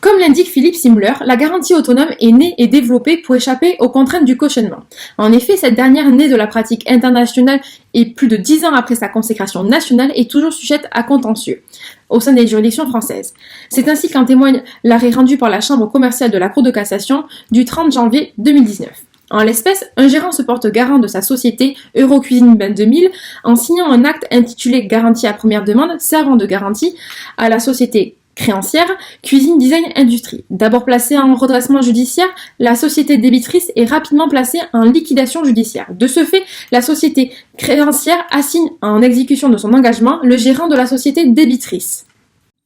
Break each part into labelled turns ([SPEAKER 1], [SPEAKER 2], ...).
[SPEAKER 1] Comme l'indique Philippe Simler, la garantie autonome est née et développée pour échapper aux contraintes du cautionnement. En effet, cette dernière, née de la pratique internationale et plus de 10 ans après sa consécration nationale, est toujours sujette à contentieux au sein des juridictions françaises. C'est ainsi qu'en témoigne l'arrêt rendu par la Chambre commerciale de la Cour de cassation du 30 janvier 2019. En l'espèce, un gérant se porte garant de sa société Eurocuisine 2000 en signant un acte intitulé Garantie à première demande servant de garantie à la société créancière Cuisine Design Industrie. D'abord placée en redressement judiciaire, la société débitrice est rapidement placée en liquidation judiciaire. De ce fait, la société créancière assigne en exécution de son engagement le gérant de la société débitrice.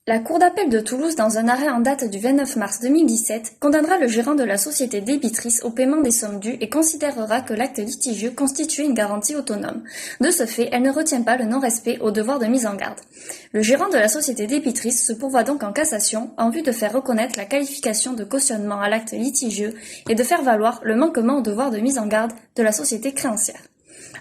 [SPEAKER 2] La Cour d'appel de Toulouse, dans un arrêt en date du 29 mars 2017, condamnera le gérant de la société débitrice au paiement des sommes dues et considérera que l'acte litigieux constituait une garantie autonome. De ce fait, elle ne retient pas le non-respect au devoir de mise en garde. Le gérant de la société débitrice se pourvoit donc en cassation en vue de faire reconnaître la qualification de cautionnement à l'acte litigieux et de faire valoir le manquement au devoir de mise en garde de la société créancière.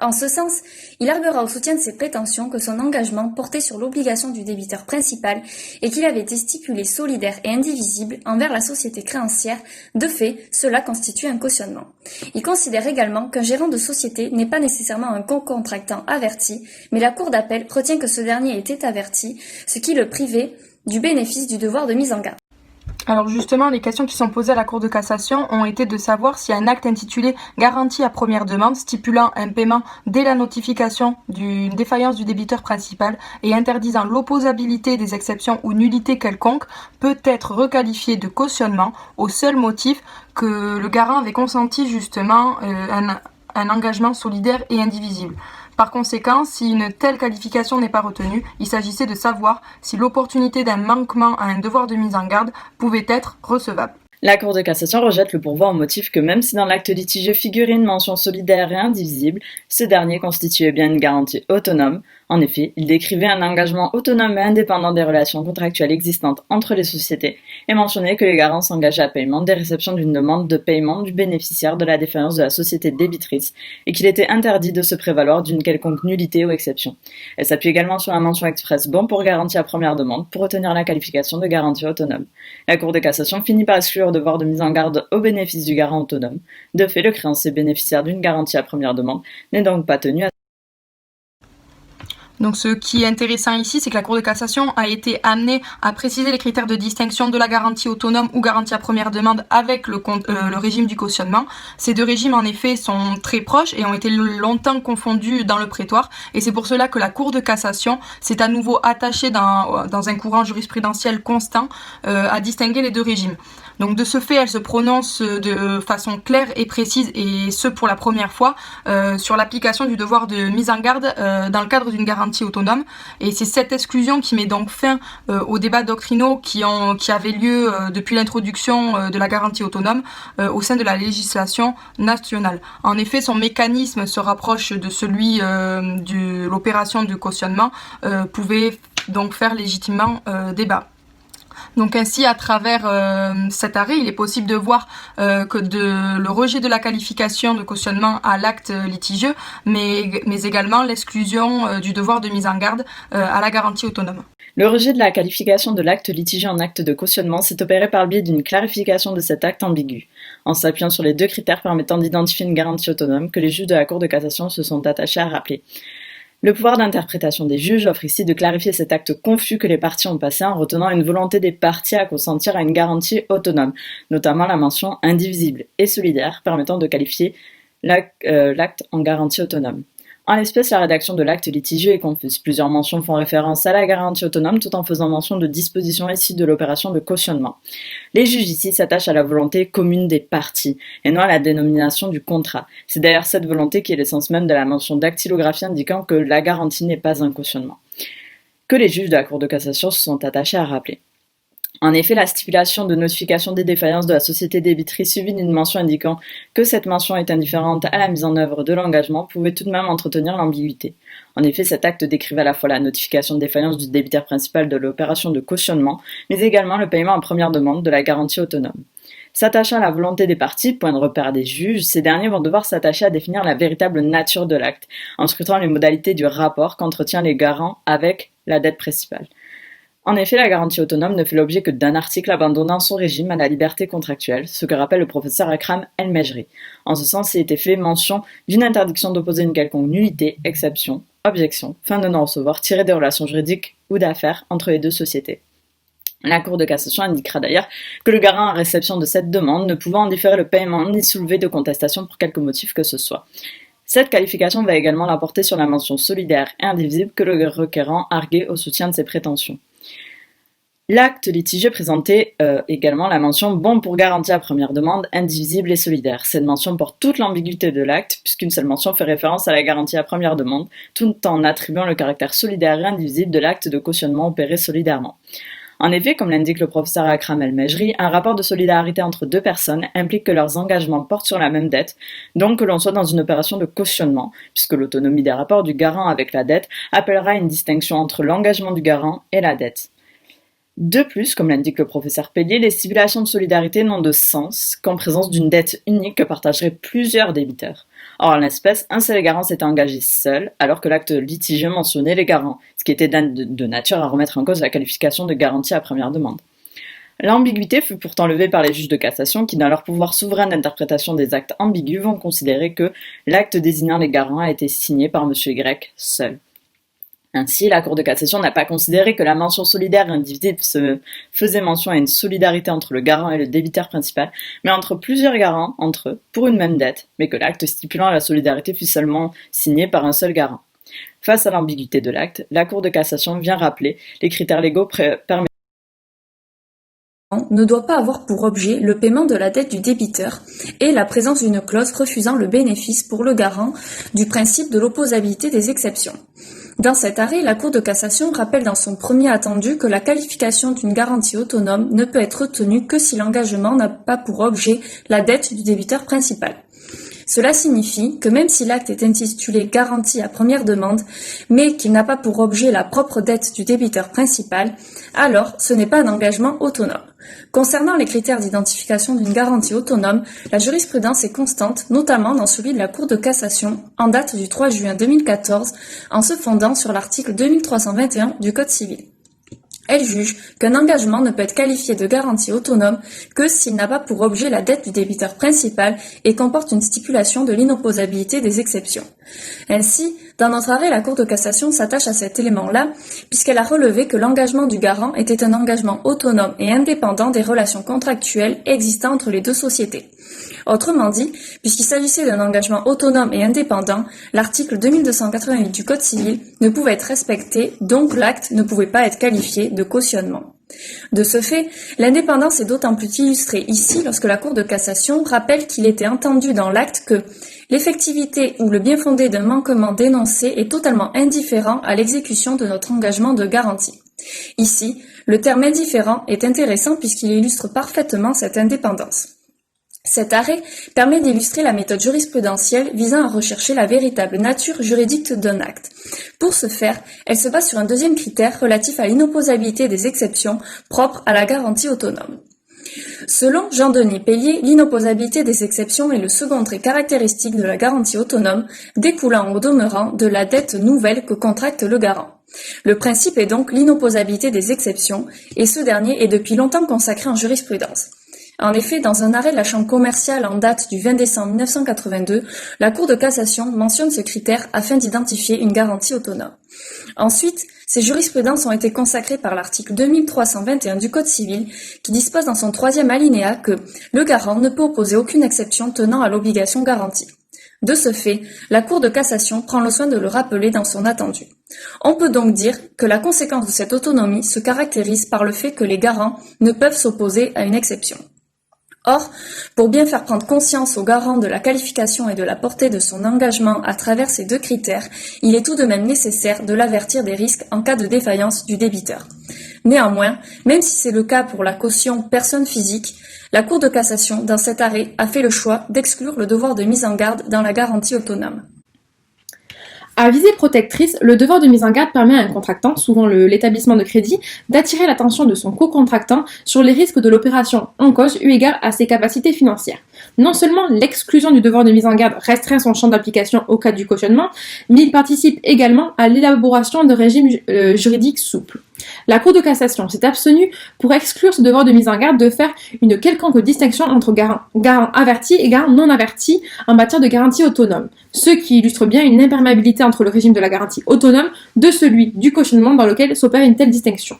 [SPEAKER 2] En ce sens, il arguera au soutien de ses prétentions que son engagement portait sur l'obligation du débiteur principal et qu'il avait été stipulé solidaire et indivisible envers la société créancière. De fait, cela constitue un cautionnement. Il considère également qu'un gérant de société n'est pas nécessairement un co-contractant averti, mais la Cour d'appel retient que ce dernier était averti, ce qui le privait du bénéfice du devoir de mise en garde.
[SPEAKER 3] Alors justement, les questions qui sont posées à la Cour de cassation ont été de savoir si un acte intitulé « Garantie à première demande » stipulant un paiement dès la notification d'une défaillance du débiteur principal et interdisant l'opposabilité des exceptions ou nullité quelconque peut être requalifié de cautionnement au seul motif que le garant avait consenti justement un engagement solidaire et indivisible. Par conséquent, si une telle qualification n'est pas retenue, il s'agissait de savoir si l'opportunité d'un manquement à un devoir de mise en garde pouvait être recevable.
[SPEAKER 4] La Cour de cassation rejette le pourvoi au motif que même si dans l'acte litigieux figurait une mention solidaire et indivisible, ce dernier constituait bien une garantie autonome. En effet, il décrivait un engagement autonome et indépendant des relations contractuelles existantes entre les sociétés et mentionnait que les garants s'engageaient à paiement des réceptions d'une demande de paiement du bénéficiaire de la défaillance de la société débitrice et qu'il était interdit de se prévaloir d'une quelconque nullité ou exception. Elle s'appuie également sur la mention expresse bon pour garantie à première demande pour obtenir la qualification de garantie autonome. La Cour de cassation finit par exclure le devoir de mise en garde au bénéfice du garant autonome. De fait, le créancier bénéficiaire d'une garantie à première demande n'est donc pas tenu à...
[SPEAKER 3] Donc ce qui est intéressant ici, c'est que la Cour de cassation a été amenée à préciser les critères de distinction de la garantie autonome ou garantie à première demande avec le régime du cautionnement. Ces deux régimes, en effet, sont très proches et ont été longtemps confondus dans le prétoire. Et c'est pour cela que la Cour de cassation s'est à nouveau attachée dans un courant jurisprudentiel constant à distinguer les deux régimes. Donc de ce fait, elle se prononce de façon claire et précise, et ce pour la première fois, sur l'application du devoir de mise en garde dans le cadre d'une garantie autonome. Et c'est cette exclusion qui met donc fin aux débats doctrinaux qui avaient lieu depuis l'introduction de la garantie autonome au sein de la législation nationale. En effet, son mécanisme se rapproche de celui de l'opération de cautionnement, pouvait donc faire légitimement débat. Donc ainsi, à travers cet arrêt, il est possible de voir que le rejet de la qualification de cautionnement à l'acte litigieux, mais également l'exclusion du devoir de mise en garde à la garantie autonome.
[SPEAKER 4] Le rejet de la qualification de l'acte litigieux en acte de cautionnement s'est opéré par le biais d'une clarification de cet acte ambigu, en s'appuyant sur les deux critères permettant d'identifier une garantie autonome que les juges de la Cour de cassation se sont attachés à rappeler. Le pouvoir d'interprétation des juges offre ici de clarifier cet acte confus que les parties ont passé en retenant une volonté des parties à consentir à une garantie autonome, notamment la mention indivisible et solidaire permettant de qualifier l'acte en garantie autonome. En l'espèce, la rédaction de l'acte litigieux est confuse. Plusieurs mentions font référence à la garantie autonome tout en faisant mention de dispositions issues de l'opération de cautionnement. Les juges ici s'attachent à la volonté commune des parties et non à la dénomination du contrat. C'est d'ailleurs cette volonté qui est l'essence même de la mention dactylographie indiquant que la garantie n'est pas un cautionnement, que les juges de la Cour de cassation se sont attachés à rappeler. En effet, la stipulation de notification des défaillances de la société débitrice suivie d'une mention indiquant que cette mention est indifférente à la mise en œuvre de l'engagement pouvait tout de même entretenir l'ambiguïté. En effet, cet acte décrivait à la fois la notification de défaillance du débiteur principal de l'opération de cautionnement, mais également le paiement en première demande de la garantie autonome. S'attachant à la volonté des parties, point de repère des juges, ces derniers vont devoir s'attacher à définir la véritable nature de l'acte, en scrutant les modalités du rapport qu'entretient les garants avec la dette principale. En effet, la garantie autonome ne fait l'objet que d'un article abandonnant son régime à la liberté contractuelle, ce que rappelle le professeur Akram El-Mejri. En ce sens, il était fait mention d'une interdiction d'opposer une quelconque nullité, exception, objection, fin de non-recevoir tirée des relations juridiques ou d'affaires entre les deux sociétés. La Cour de cassation indiquera d'ailleurs que le garant en réception de cette demande ne pouvant en différer le paiement ni soulever de contestation pour quelque motif que ce soit. Cette qualification va également l'emporter sur la mention solidaire et indivisible que le requérant arguait au soutien de ses prétentions. L'acte litigieux présentait également la mention « bon pour garantie à première demande, indivisible et solidaire ». Cette mention porte toute l'ambiguïté de l'acte, puisqu'une seule mention fait référence à la garantie à première demande, tout en attribuant le caractère solidaire et indivisible de l'acte de cautionnement opéré solidairement. En effet, comme l'indique le professeur Akram El-Mejri, un rapport de solidarité entre deux personnes implique que leurs engagements portent sur la même dette, donc que l'on soit dans une opération de cautionnement, puisque l'autonomie des rapports du garant avec la dette appellera une distinction entre l'engagement du garant et la dette. De plus, comme l'indique le professeur Pellier, les stipulations de solidarité n'ont de sens qu'en présence d'une dette unique que partageraient plusieurs débiteurs. Or, en l'espèce, un seul garant s'était engagé seul, alors que l'acte litigieux mentionnait les garants, ce qui était de nature à remettre en cause la qualification de garantie à première demande. L'ambiguïté fut pourtant levée par les juges de cassation qui, dans leur pouvoir souverain d'interprétation des actes ambigus, vont considérer que l'acte désignant les garants a été signé par M. Y seul. Ainsi, la Cour de cassation n'a pas considéré que la mention solidaire et indivisible se faisait mention à une solidarité entre le garant et le débiteur principal, mais entre plusieurs garants, entre eux, pour une même dette, mais que l'acte stipulant la solidarité fut seulement signé par un seul garant. Face à l'ambiguïté de l'acte, la Cour de cassation vient rappeler les critères légaux permettant
[SPEAKER 2] ne doit pas avoir pour objet le paiement de la dette du débiteur et la présence d'une clause refusant le bénéfice pour le garant du principe de l'opposabilité des exceptions. Dans cet arrêt, la Cour de cassation rappelle dans son premier attendu que la qualification d'une garantie autonome ne peut être retenue que si l'engagement n'a pas pour objet la dette du débiteur principal. Cela signifie que même si l'acte est intitulé « garantie à première demande », mais qu'il n'a pas pour objet la propre dette du débiteur principal, alors ce n'est pas un engagement autonome. Concernant les critères d'identification d'une garantie autonome, la jurisprudence est constante, notamment dans celui de la Cour de cassation, en date du 3 juin 2014, en se fondant sur l'article 2321 du Code civil. Elle juge qu'un engagement ne peut être qualifié de garantie autonome que s'il n'a pas pour objet la dette du débiteur principal et comporte une stipulation de l'inopposabilité des exceptions. Ainsi, dans notre arrêt, la Cour de cassation s'attache à cet élément-là, puisqu'elle a relevé que l'engagement du garant était un engagement autonome et indépendant des relations contractuelles existant entre les deux sociétés. Autrement dit, puisqu'il s'agissait d'un engagement autonome et indépendant, l'article 2288 du Code civil ne pouvait être respecté, donc l'acte ne pouvait pas être qualifié de cautionnement. De ce fait, l'indépendance est d'autant plus illustrée ici lorsque la Cour de cassation rappelle qu'il était entendu dans l'acte que l'effectivité ou le bien fondé d'un manquement dénoncé est totalement indifférent à l'exécution de notre engagement de garantie. Ici, le terme indifférent est intéressant puisqu'il illustre parfaitement cette indépendance. Cet arrêt permet d'illustrer la méthode jurisprudentielle visant à rechercher la véritable nature juridique d'un acte. Pour ce faire, elle se base sur un deuxième critère relatif à l'inopposabilité des exceptions propres à la garantie autonome. Selon Jean-Denis Pellier, l'inopposabilité des exceptions est le second trait caractéristique de la garantie autonome, découlant au demeurant de la dette nouvelle que contracte le garant. Le principe est donc l'inopposabilité des exceptions, et ce dernier est depuis longtemps consacré en jurisprudence. En effet, dans un arrêt de la Chambre commerciale en date du 20 décembre 1982, la Cour de cassation mentionne ce critère afin d'identifier une garantie autonome. Ensuite, ces jurisprudences ont été consacrées par l'article 2321 du Code civil qui dispose dans son troisième alinéa que le garant ne peut opposer aucune exception tenant à l'obligation garantie. De ce fait, la Cour de cassation prend le soin de le rappeler dans son attendu. On peut donc dire que la conséquence de cette autonomie se caractérise par le fait que les garants ne peuvent s'opposer à une exception. Or, pour bien faire prendre conscience au garant de la qualification et de la portée de son engagement à travers ces deux critères, il est tout de même nécessaire de l'avertir des risques en cas de défaillance du débiteur. Néanmoins, même si c'est le cas pour la caution personne physique, la Cour de cassation, dans cet arrêt, a fait le choix d'exclure le devoir de mise en garde dans la garantie autonome.
[SPEAKER 1] À visée protectrice, le devoir de mise en garde permet à un contractant, souvent l'établissement de crédit, d'attirer l'attention de son co-contractant sur les risques de l'opération en cause eu égard à ses capacités financières. Non seulement l'exclusion du devoir de mise en garde restreint son champ d'application au cas du cautionnement, mais il participe également à l'élaboration de régimes juridiques souples. La Cour de cassation s'est abstenue pour exclure ce devoir de mise en garde de faire une quelconque distinction entre garant averti et garant non averti en matière de garantie autonome, ce qui illustre bien une imperméabilité entre le régime de la garantie autonome de celui du cautionnement dans lequel s'opère une telle distinction.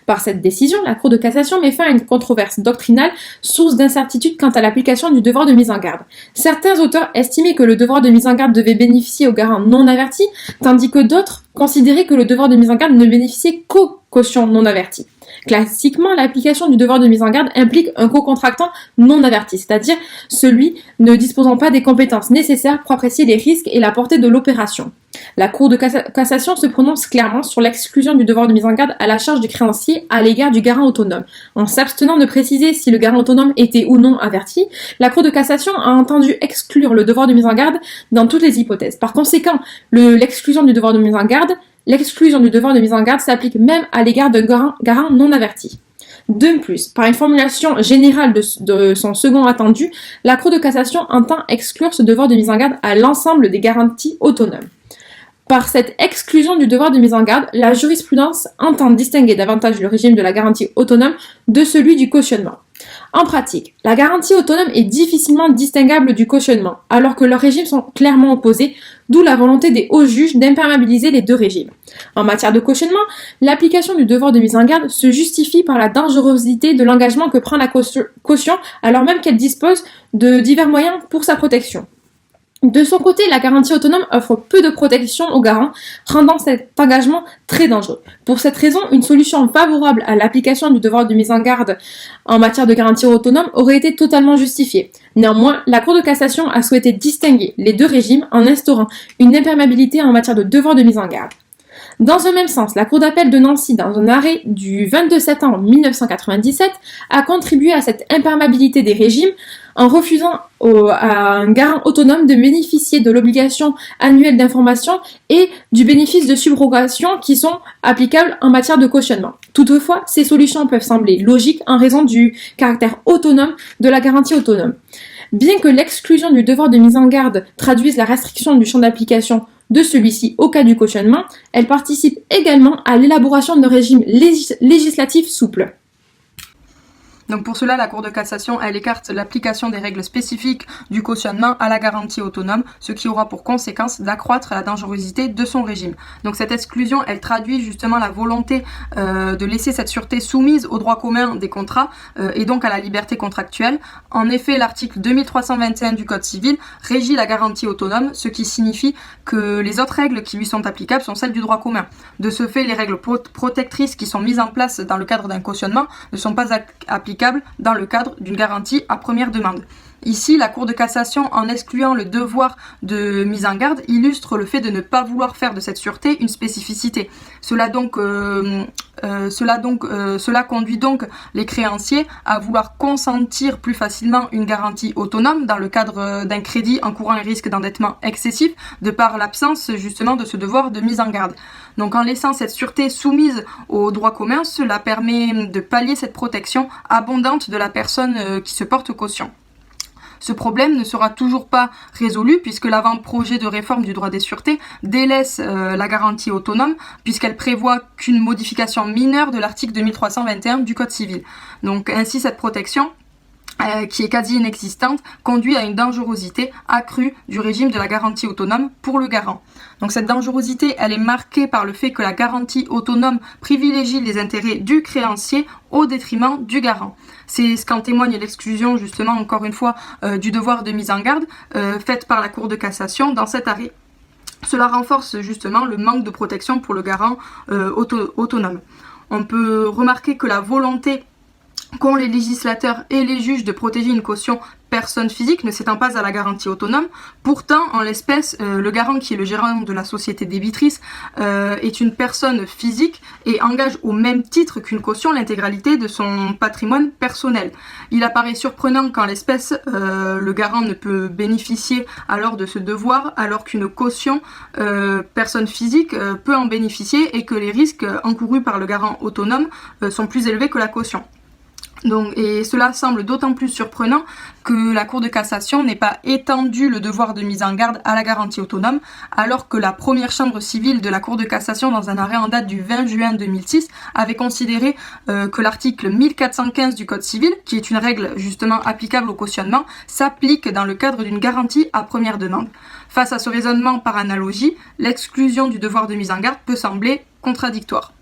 [SPEAKER 1] Par cette décision, la Cour de cassation met fin à une controverse doctrinale, source d'incertitude quant à l'application du devoir de mise en garde. Certains auteurs estimaient que le devoir de mise en garde devait bénéficier aux garants non avertis, tandis que d'autres considéraient que le devoir de mise en garde ne bénéficiait qu'aux cautions non averties. Classiquement, l'application du devoir de mise en garde implique un co-contractant non averti, c'est-à-dire celui ne disposant pas des compétences nécessaires pour apprécier les risques et la portée de l'opération. La Cour de cassation se prononce clairement sur l'exclusion du devoir de mise en garde à la charge du créancier à l'égard du garant autonome. En s'abstenant de préciser si le garant autonome était ou non averti, la Cour de cassation a entendu exclure le devoir de mise en garde dans toutes les hypothèses. Par conséquent, l'exclusion du devoir de mise en garde s'applique même à l'égard d'un garant non averti. De plus, par une formulation générale de son second attendu, la Cour de cassation entend exclure ce devoir de mise en garde à l'ensemble des garanties autonomes. Par cette exclusion du devoir de mise en garde, la jurisprudence entend distinguer davantage le régime de la garantie autonome de celui du cautionnement. En pratique, la garantie autonome est difficilement distinguable du cautionnement, alors que leurs régimes sont clairement opposés, d'où la volonté des hauts juges d'imperméabiliser les deux régimes. En matière de cautionnement, l'application du devoir de mise en garde se justifie par la dangerosité de l'engagement que prend la caution, alors même qu'elle dispose de divers moyens pour sa protection. De son côté, la garantie autonome offre peu de protection aux garants, rendant cet engagement très dangereux. Pour cette raison, une solution favorable à l'application du devoir de mise en garde en matière de garantie autonome aurait été totalement justifiée. Néanmoins, la Cour de cassation a souhaité distinguer les deux régimes en instaurant une imperméabilité en matière de devoir de mise en garde. Dans un même sens, la Cour d'appel de Nancy, dans un arrêt du 22 septembre 1997, a contribué à cette imperméabilité des régimes en refusant à un garant autonome de bénéficier de l'obligation annuelle d'information et du bénéfice de subrogation qui sont applicables en matière de cautionnement. Toutefois, ces solutions peuvent sembler logiques en raison du caractère autonome de la garantie autonome. Bien que l'exclusion du devoir de mise en garde traduise la restriction du champ d'application de celui-ci au cas du cautionnement, elle participe également à l'élaboration d'un régime législatif souple.
[SPEAKER 3] Donc pour cela, la Cour de cassation, elle écarte l'application des règles spécifiques du cautionnement à la garantie autonome, ce qui aura pour conséquence d'accroître la dangerosité de son régime. Donc cette exclusion, elle traduit justement la volonté de laisser cette sûreté soumise au droit commun des contrats et donc à la liberté contractuelle. En effet, l'article 2321 du Code civil régit la garantie autonome, ce qui signifie que les autres règles qui lui sont applicables sont celles du droit commun. De ce fait, les règles protectrices qui sont mises en place dans le cadre d'un cautionnement ne sont pas applicables dans le cadre d'une garantie à première demande. Ici, la Cour de cassation, en excluant le devoir de mise en garde, illustre le fait de ne pas vouloir faire de cette sûreté une spécificité. Cela conduit donc les créanciers à vouloir consentir plus facilement une garantie autonome dans le cadre d'un crédit encourant un risque d'endettement excessif, de par l'absence justement de ce devoir de mise en garde. Donc en laissant cette sûreté soumise au droit commun, cela permet de pallier cette protection abondante de la personne qui se porte caution. Ce problème ne sera toujours pas résolu puisque l'avant-projet de réforme du droit des sûretés délaisse la garantie autonome puisqu'elle prévoit qu'une modification mineure de l'article 2321 du Code civil. Donc ainsi cette protection qui est quasi inexistante, conduit à une dangerosité accrue du régime de la garantie autonome pour le garant. Donc cette dangerosité, elle est marquée par le fait que la garantie autonome privilégie les intérêts du créancier au détriment du garant. C'est ce qu'en témoigne l'exclusion, justement, encore une fois, du devoir de mise en garde faite par la Cour de cassation dans cet arrêt. Cela renforce justement le manque de protection pour le garant autonome. On peut remarquer que la volonté qu'ont les législateurs et les juges de protéger une caution personne physique ne s'étend pas à la garantie autonome. Pourtant, en l'espèce, le garant qui est le gérant de la société débitrice est une personne physique et engage au même titre qu'une caution l'intégralité de son patrimoine personnel. Il apparaît surprenant qu'en l'espèce, le garant ne peut bénéficier alors de ce devoir alors qu'une caution personne physique peut en bénéficier et que les risques encourus par le garant autonome sont plus élevés que la caution. Et cela semble d'autant plus surprenant que la Cour de cassation n'ait pas étendu le devoir de mise en garde à la garantie autonome, alors que la première chambre civile de la Cour de cassation, dans un arrêt en date du 20 juin 2006, avait considéré que l'article 1415 du Code civil, qui est une règle justement applicable au cautionnement, s'applique dans le cadre d'une garantie à première demande. Face à ce raisonnement par analogie, l'exclusion du devoir de mise en garde peut sembler contradictoire.